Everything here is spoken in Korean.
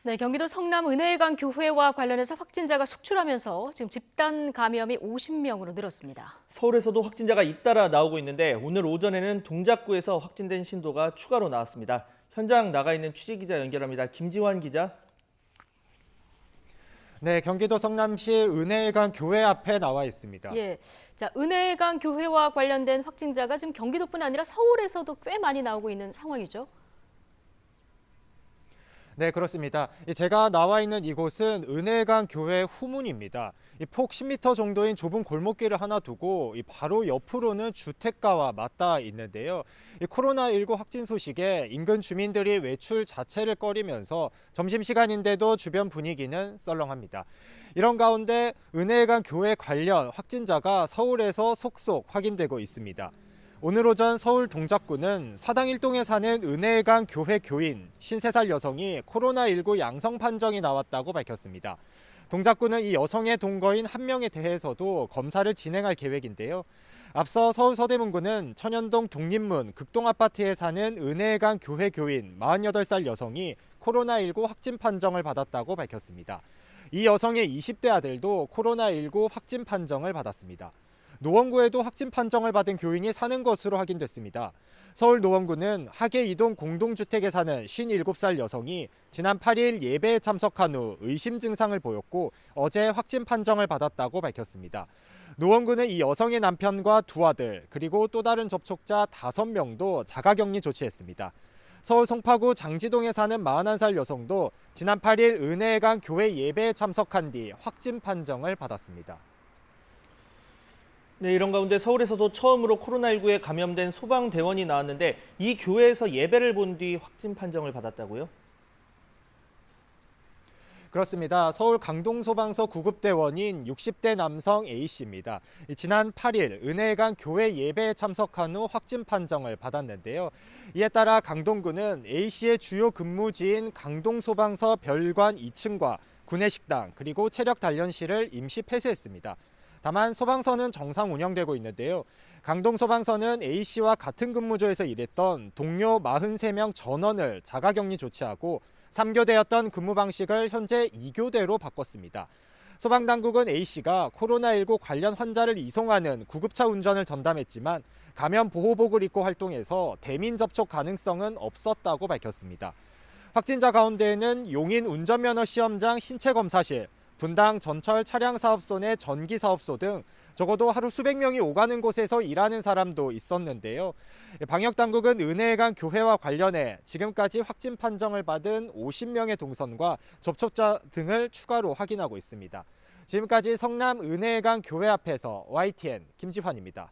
네, 경기도 성남 은혜강 교회와 관련해서 확진자가 속출하면서 지금 집단 감염이 50명으로 늘었습니다. 서울에서도 확진자가 잇따라 나오고 있는데 오늘 오전에는 동작구에서 확진된 신도가 추가로 나왔습니다. 현장 나가 있는 취재기자 연결합니다. 김지환 기자. 네, 경기도 성남시 은혜강 교회 앞에 나와 있습니다. 예, 자, 은혜강 교회와 관련된 확진자가 지금 경기도뿐 아니라 서울에서도 꽤 많이 나오고 있는 상황이죠. 네, 그렇습니다. 제가 나와 있는 이곳은 은혜강 교회 후문입니다. 폭 10m 정도인 좁은 골목길을 하나 두고 바로 옆으로는 주택가와 맞닿아 있는데요. 코로나19 확진 소식에 인근 주민들이 외출 자체를 꺼리면서 점심시간인데도 주변 분위기는 썰렁합니다. 이런 가운데 은혜강 교회 관련 확진자가 서울에서 속속 확인되고 있습니다. 오늘 오전 서울 동작구는 사당 1동에 사는 은혜강 교회 교인 53살 여성이 코로나19 양성 판정이 나왔다고 밝혔습니다. 동작구는 이 여성의 동거인 한 명에 대해서도 검사를 진행할 계획인데요. 앞서 서울 서대문구는 천연동 독립문 극동아파트에 사는 은혜강 교회 교인 48살 여성이 코로나19 확진 판정을 받았다고 밝혔습니다. 이 여성의 20대 아들도 코로나19 확진 판정을 받았습니다. 노원구에도 확진 판정을 받은 교인이 사는 것으로 확인됐습니다. 서울 노원구는 하계 이동 공동주택에 사는 57살 여성이 지난 8일 예배에 참석한 후 의심 증상을 보였고 어제 확진 판정을 받았다고 밝혔습니다. 노원구는 이 여성의 남편과 두 아들 그리고 또 다른 접촉자 5명도 자가격리 조치했습니다. 서울 송파구 장지동에 사는 41살 여성도 지난 8일 은혜강 교회 예배에 참석한 뒤 확진 판정을 받았습니다. 네, 이런 가운데 서울에서도 처음으로 코로나19에 감염된 소방대원이 나왔는데 이 교회에서 예배를 본 뒤 확진 판정을 받았다고요? 그렇습니다. 서울 강동소방서 구급대원인 60대 남성 A씨입니다. 지난 8일 은혜강 교회 예배에 참석한 후 확진 판정을 받았는데요. 이에 따라 강동구는 A씨의 주요 근무지인 강동소방서 별관 2층과 구내식당 그리고 체력단련실을 임시 폐쇄했습니다. 다만 소방서는 정상 운영되고 있는데요. 강동소방서는 A씨와 같은 근무조에서 일했던 동료 43명 전원을 자가격리 조치하고 3교대였던 근무 방식을 현재 2교대로 바꿨습니다. 소방당국은 A씨가 코로나19 관련 환자를 이송하는 구급차 운전을 전담했지만 감염 보호복을 입고 활동해서 대민 접촉 가능성은 없었다고 밝혔습니다. 확진자 가운데에는 용인 운전면허 시험장 신체검사실, 분당 전철 차량사업소 내 전기사업소 등 적어도 하루 수백 명이 오가는 곳에서 일하는 사람도 있었는데요. 방역당국은 은혜강 교회와 관련해 지금까지 확진 판정을 받은 50명의 동선과 접촉자 등을 추가로 확인하고 있습니다. 지금까지 성남 은혜강 교회 앞에서 YTN 김지환입니다.